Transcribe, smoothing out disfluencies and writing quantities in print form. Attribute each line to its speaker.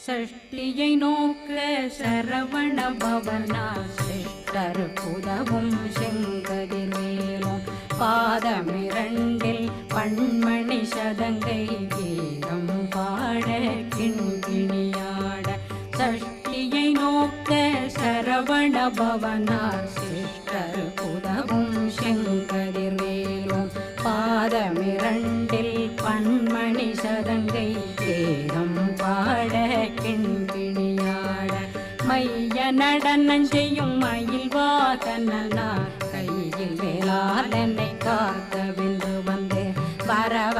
Speaker 1: சஷ்டியை நோக்க சரவண பவனா சிஷ்டர் புதவும் செங்கதிர்வேலும் பாதமிரண்டில் பண்மணி சதங்கை கீதம் பாட கிண்கிணியாட சஷ்டியை நோக்க சரவண பவனா சிஷ்டர் புதவும் செங்கதிர்வேலும் பாதமிரண்டில் பண்மணி சதங்கை கீதம் பாட கிண்கிணியாட மைய நடனம் செய்யும் மயில் வாகனார் கையில் வேளாளனை காக்க வென்று வந்து வரவ